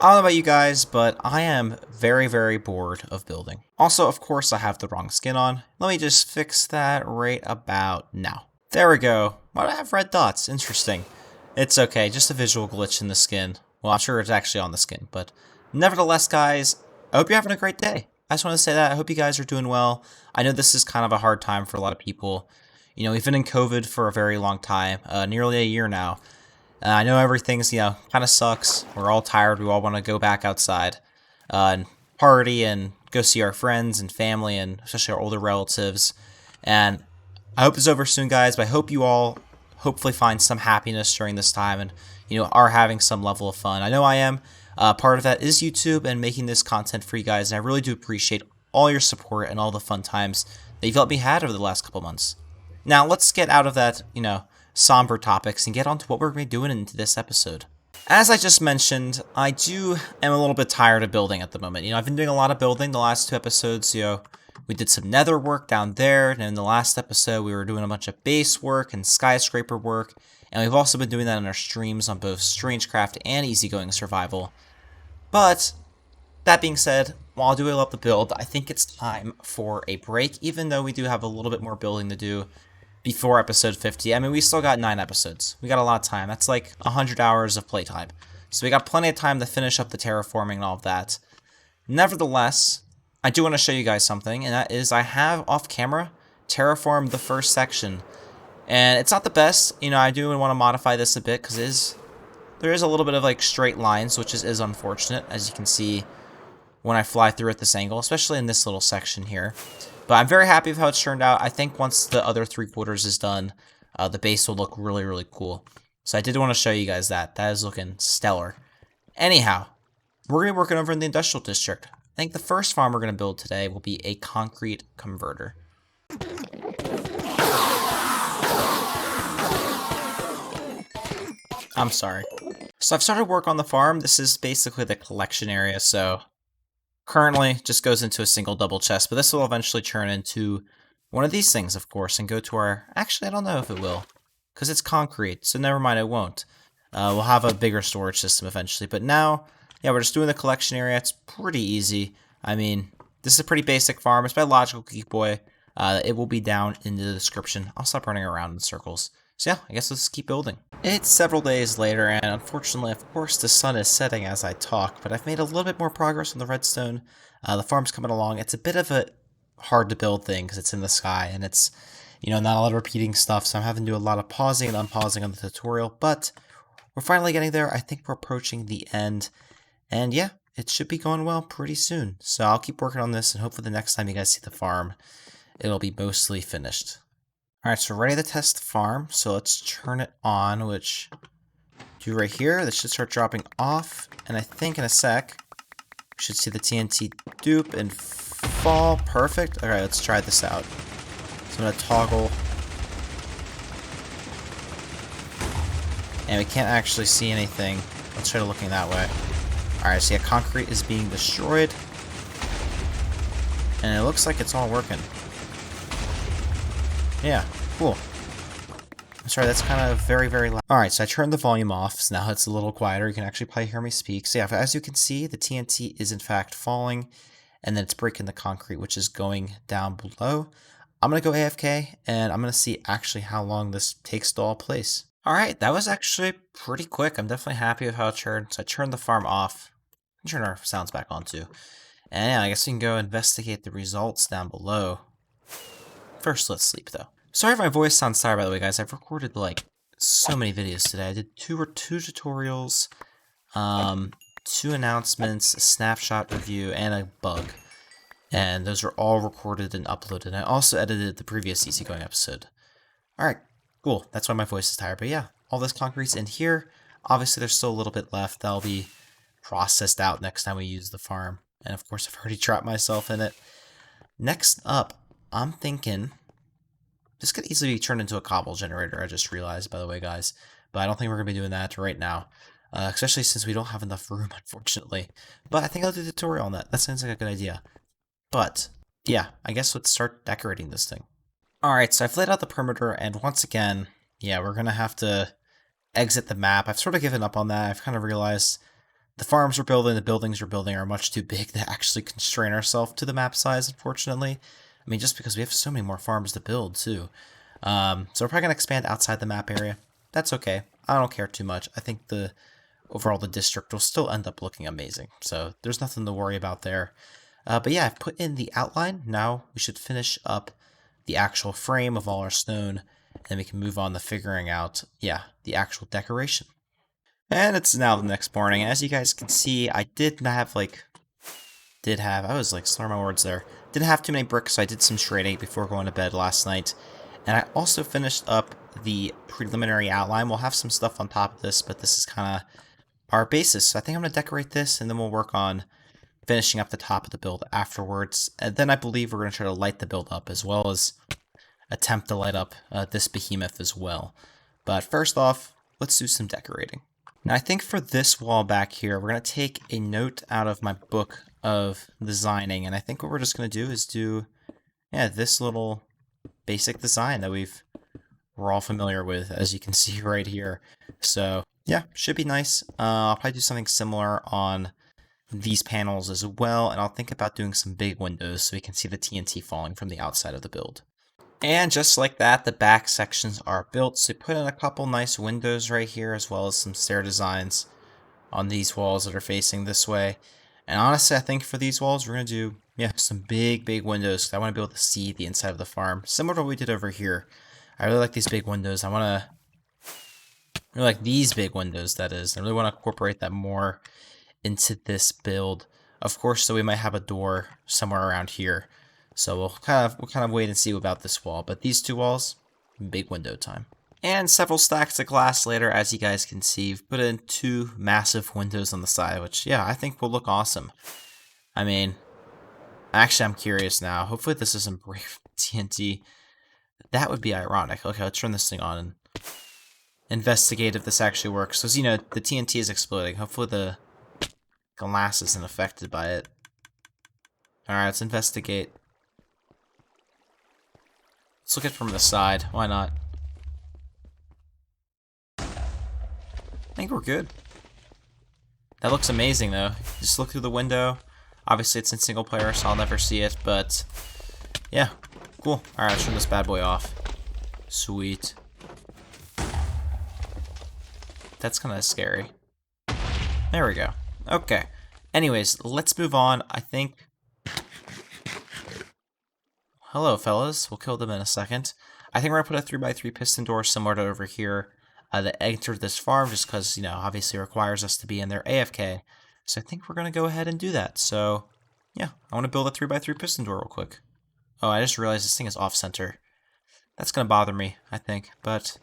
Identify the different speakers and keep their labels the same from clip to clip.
Speaker 1: I don't know about you guys, but I am very, very bored of building. Also, of course, I have the wrong skin on. Let me just fix that right about now. There we go. Why do I have red dots? Interesting. It's okay, just a visual glitch in the skin. Well, I'm sure it's actually on the skin, but nevertheless, guys, I hope you're having a great day. I just want to say that I hope you guys are doing well. I know this is kind of a hard time for a lot of people. You know, we've been in COVID for a very long time, nearly a year now. I know everything's, kind of sucks. We're all tired. We all want to go back outside and party and go see our friends and family and especially our older relatives. And I hope it's over soon, guys, but I hope you all hopefully find some happiness during this time and, are having some level of fun. I know I am. Part of that is YouTube and making this content for you guys, and I really do appreciate all your support and all the fun times that you've let me had over the last couple months. Now, let's get out of that, somber topics and get on to what we're going to be doing into this episode. As I just mentioned, I am a little bit tired of building at the moment. I've been doing a lot of building the last two episodes. We did some nether work down there, and in the last episode we were doing a bunch of base work and skyscraper work, and we've also been doing that in our streams on both Strangecraft and Easygoing Survival. But that being said, while I do love the build, I think it's time for a break, even though we do have a little bit more building to do before episode 50. I mean, we still got 9 episodes. We got a lot of time. That's like 100 hours of playtime. So we got plenty of time to finish up the terraforming and all of that. Nevertheless, I do want to show you guys something, and that is I have off camera terraformed the first section. And it's not the best. I do want to modify this a bit because there is a little bit of like straight lines, which is unfortunate, as you can see when I fly through at this angle, especially in this little section here. But I'm very happy with how it's turned out. I think once the other 3/4 is done, the base will look really, really cool. So I did want to show you guys that. That is looking stellar. Anyhow, we're going to be working over in the industrial district. I think the first farm we're going to build today will be a concrete converter. I'm sorry. So I've started work on the farm. This is basically the collection area, so currently just goes into a single double chest, but this will eventually turn into one of these things, of course, and go to our... Actually, I don't know if it will, because it's concrete, so never mind, it won't. We'll have a bigger storage system eventually, but now, yeah, we're just doing the collection area. It's pretty easy. I mean, this is a pretty basic farm. It's by Logical Geek Boy. It will be down in the description. I'll stop running around in circles. So yeah, I guess let's keep building. It's several days later, and unfortunately, of course, the sun is setting as I talk, but I've made a little bit more progress on the redstone. The farm's coming along. It's a bit of a hard to build thing because it's in the sky, and it's, not a lot of repeating stuff, so I'm having to do a lot of pausing and unpausing on the tutorial, but we're finally getting there. I think we're approaching the end, and yeah, it should be going well pretty soon. So I'll keep working on this, and hopefully the next time you guys see the farm, it'll be mostly finished. Alright, so we're ready to test the farm, so let's turn it on, which do right here. This should start dropping off, and I think in a sec, we should see the TNT dupe and fall. Perfect. Alright, let's try this out. So I'm going to toggle. And we can't actually see anything. Let's try looking that way. Alright, so yeah, concrete is being destroyed. And it looks like it's all working. Yeah, cool. I'm sorry, that's kind of very, very loud. Alright, so I turned the volume off, so now it's a little quieter. You can actually probably hear me speak. So yeah, as you can see, the TNT is in fact falling, and then it's breaking the concrete, which is going down below. I'm going to go AFK, and I'm going to see actually how long this takes to all place. Alright, that was actually pretty quick. I'm definitely happy with how it turned. So I turned the farm off. Turn our sounds back on too. And yeah, I guess we can go investigate the results down below. First, let's sleep, though. Sorry if my voice sounds tired, by the way, guys. I've recorded, like, so many videos today. I did two tutorials, 2 announcements, a snapshot review, and a bug. And those are all recorded and uploaded. And I also edited the previous EasyGoing episode. Alright, cool. That's why my voice is tired. But yeah, all this concrete's in here. Obviously, there's still a little bit left. That'll be processed out next time we use the farm. And of course, I've already trapped myself in it. Next up, I'm thinking this could easily be turned into a cobble generator, I just realized, by the way, guys. But I don't think we're going to be doing that right now. Especially since we don't have enough room, unfortunately. But I think I'll do a tutorial on that. That sounds like a good idea. But, yeah, I guess let's start decorating this thing. Alright, so I've laid out the perimeter, and once again, yeah, we're going to have to exit the map. I've sort of given up on that. I've kind of realized the farms we're building, the buildings we're building are much too big to actually constrain ourselves to the map size, unfortunately. I mean, just because we have so many more farms to build, too. So we're probably going to expand outside the map area. That's okay. I don't care too much. I think overall the district will still end up looking amazing. So there's nothing to worry about there. But yeah, I've put in the outline. Now we should finish up the actual frame of all our stone, and we can move on to figuring out, yeah, the actual decoration. And it's now the next morning. As you guys can see, I was like slurring my words there. Didn't have too many bricks, so I did some shredding before going to bed last night. And I also finished up the preliminary outline. We'll have some stuff on top of this, but this is kind of our basis. So I think I'm going to decorate this, and then we'll work on finishing up the top of the build afterwards. And then I believe we're going to try to light the build up, as well as attempt to light up this behemoth as well. But first off, let's do some decorating. Now I think for this wall back here, we're going to take a note out of my book of designing, and I think what we're just going to do is do, yeah, this little basic design that we're all familiar with, as you can see right here. So yeah, should be nice. I'll probably do something similar on these panels as well, and I'll think about doing some big windows so we can see the TNT falling from the outside of the build. And just like that, the back sections are built. So put in a couple nice windows right here, as well as some stair designs on these walls that are facing this way. And honestly, I think for these walls, we're going to do, yeah, some big windows, because I want to be able to see the inside of the farm, similar to what we did over here. I really like these big windows. I really like these big windows, that is. I really want to incorporate that more into this build. Of course, so we might have a door somewhere around here. So we'll kind of wait and see about this wall. But these two walls, big window time. And several stacks of glass later, as you guys can see, we've put in 2 massive windows on the side, which, yeah, I think will look awesome. I mean, actually, I'm curious now. Hopefully this isn't Brave TNT. That would be ironic. Okay, let's turn this thing on and investigate if this actually works. Because, you know, the TNT is exploding. Hopefully the glass isn't affected by it. Alright, let's investigate. Let's look at it from the side. Why not? I think we're good. That looks amazing, though. Just look through the window. Obviously, it's in single player, so I'll never see it, but yeah, cool. Alright, let's turn this bad boy off. Sweet. That's kind of scary. There we go. Okay. Anyways, let's move on. I think... Hello, fellas. We'll kill them in a second. I think we're going to put a 3x3 piston door similar to over here that entered this farm, just because, you know, obviously requires us to be in there AFK. So I think we're going to go ahead and do that. So, yeah, I want to build a 3x3 piston door real quick. Oh, I just realized this thing is off-center. That's going to bother me, I think. But,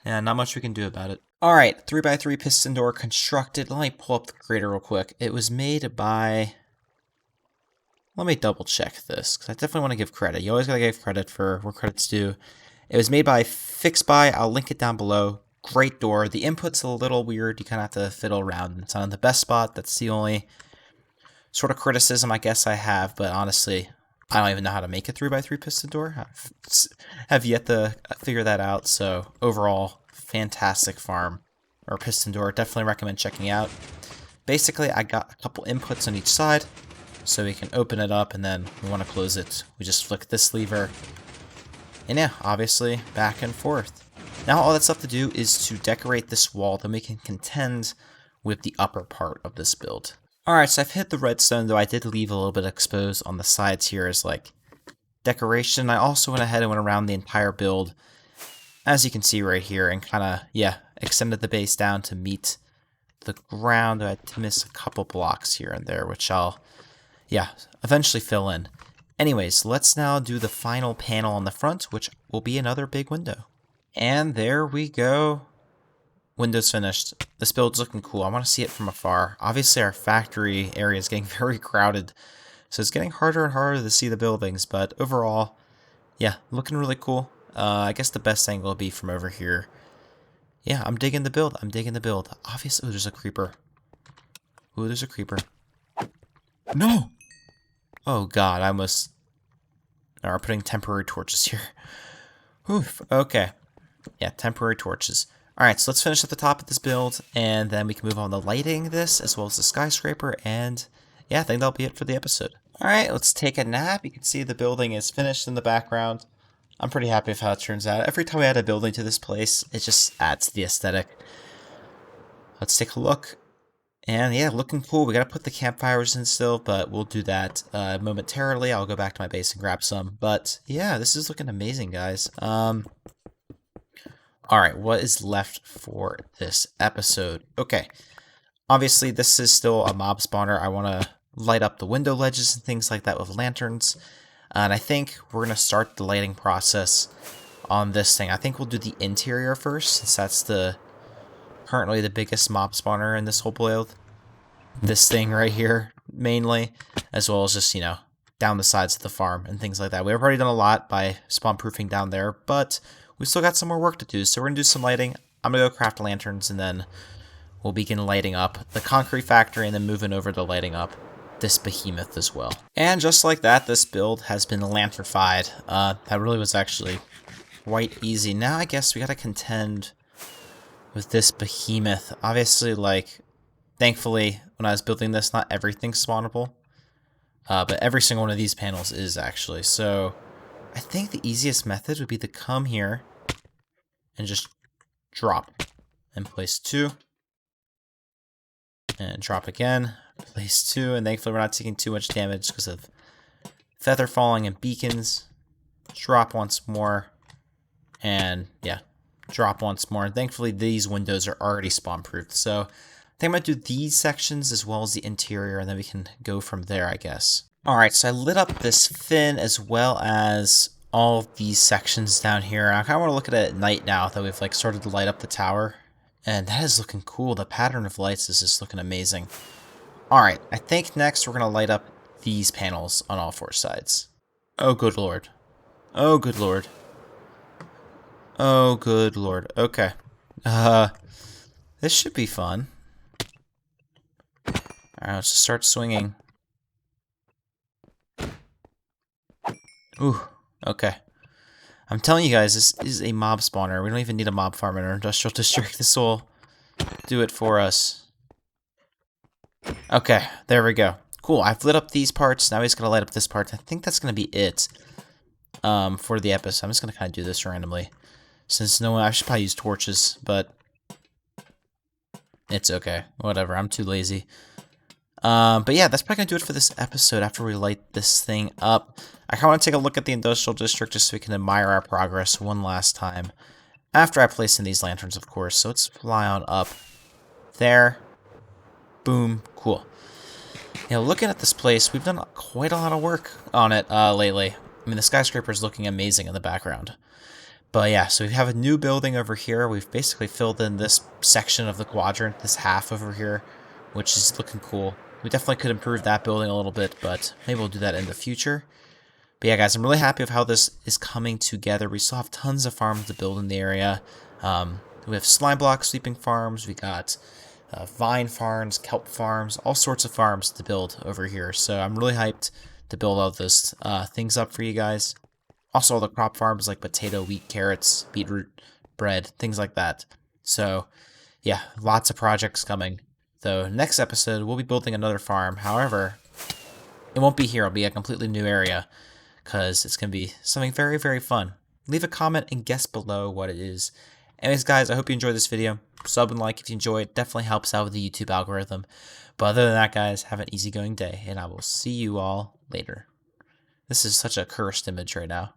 Speaker 1: yeah, not much we can do about it. Alright, 3x3 piston door constructed. Let me pull up the creator real quick. It was made by... Let me double check this, because I definitely want to give credit. You always gotta give credit for where credit's due. It was made by FixBuy. I'll link it down below. Great door. The input's a little weird. You kind of have to fiddle around. It's not in the best spot. That's the only sort of criticism I guess I have. But honestly, I don't even know how to make a 3x3 piston door. I have yet to figure that out. So overall, fantastic farm or piston door. Definitely recommend checking out. Basically, I got a couple inputs on each side. So we can open it up, and then we want to close it. We just flick this lever. And yeah, obviously, back and forth. Now all that's left to do is to decorate this wall, then we can contend with the upper part of this build. Alright, so I've hit the redstone, though I did leave a little bit exposed on the sides here as, like, decoration. I also went ahead and went around the entire build, as you can see right here, and kind of, yeah, extended the base down to meet the ground. I had to miss a couple blocks here and there, which I'll... yeah, eventually fill in. Anyways, let's now do the final panel on the front, which will be another big window. And there we go. Window's finished. This build's looking cool. I want to see it from afar. Obviously, our factory area is getting very crowded, so it's getting harder and harder to see the buildings, but overall, yeah, looking really cool. I guess the best angle will be from over here. Yeah, I'm digging the build. I'm digging the build. Obviously, ooh, there's a creeper. Ooh, there's a creeper. No! Oh god, I almost... Alright, we're putting temporary torches here. Oof, okay. Yeah, temporary torches. Alright, so let's finish at the top of this build, and then we can move on to lighting this, as well as the skyscraper, and yeah, I think that'll be it for the episode. Alright, let's take a nap. You can see the building is finished in the background. I'm pretty happy with how it turns out. Every time we add a building to this place, it just adds to the aesthetic. Let's take a look. And yeah, looking cool. We gotta put the campfires in still, but we'll do that momentarily. I'll go back to my base and grab some. But yeah, this is looking amazing, guys. Alright, what is left for this episode? Okay, obviously this is still a mob spawner. I want to light up the window ledges and things like that with lanterns. And I think we're going to start the lighting process on this thing. I think we'll do the interior first, since that's currently the biggest mob spawner in this whole build. This thing right here, mainly, as well as just, you know, down the sides of the farm and things like that. We've already done a lot by spawn proofing down there, but we still got some more work to do, so we're going to do some lighting. I'm going to go craft lanterns, and then we'll begin lighting up the concrete factory, and then moving over to lighting up this behemoth as well. And just like that, this build has been lanternified. That really was actually quite easy. Now I guess we got to contend with this behemoth. Obviously, like, thankfully, when I was building this, not everything's spawnable. But every single one of these panels is actually. So I think the easiest method would be to come here and just drop and place 2. And drop again, place 2, and thankfully we're not taking too much damage because of feather falling and beacons. Drop once more, and yeah, drop once more. And thankfully these windows are already spawn proofed, so I think I'm going to do these sections as well as the interior, and then we can go from there, I guess. Alright, so I lit up this fin as well as all of these sections down here. I kind of want to look at it at night now that we've like started to light up the tower. And that is looking cool. The pattern of lights is just looking amazing. Alright, I think next we're going to light up these panels on all 4 sides. Oh, good lord. Oh, good lord. Oh, good lord. Okay. This should be fun. Alright, let's just start swinging. Ooh, okay. I'm telling you guys, this is a mob spawner. We don't even need a mob farm in our industrial district. This will do it for us. Okay, there we go. Cool, I've lit up these parts. Now he's going to light up this part. I think that's going to be it for the episode. I'm just going to kind of do this randomly. Since no one, I should probably use torches, but it's okay. Whatever, I'm too lazy. But yeah, that's probably going to do it for this episode after we light this thing up. I kind of want to take a look at the industrial district just so we can admire our progress one last time. After I place in these lanterns, of course. So let's fly on up. There. Boom. Cool. You know, looking at this place, we've done quite a lot of work on it lately. I mean, the skyscraper is looking amazing in the background. But yeah, so we have a new building over here. We've basically filled in this section of the quadrant, this half over here, which is looking cool. We definitely could improve that building a little bit, but maybe we'll do that in the future. But yeah, guys, I'm really happy with how this is coming together. We still have tons of farms to build in the area. We have slime block sleeping farms. We got vine farms, kelp farms, all sorts of farms to build over here. So I'm really hyped to build all those things up for you guys. Also, all the crop farms like potato, wheat, carrots, beetroot, bread, things like that. So yeah, lots of projects coming. Though next episode, we'll be building another farm. However, it won't be here. It'll be a completely new area because it's going to be something very, very fun. Leave a comment and guess below what it is. Anyways, guys, I hope you enjoyed this video. Sub and like if you enjoy it. Definitely helps out with the YouTube algorithm. But other than that, guys, have an easygoing day, and I will see you all later. This is such a cursed image right now.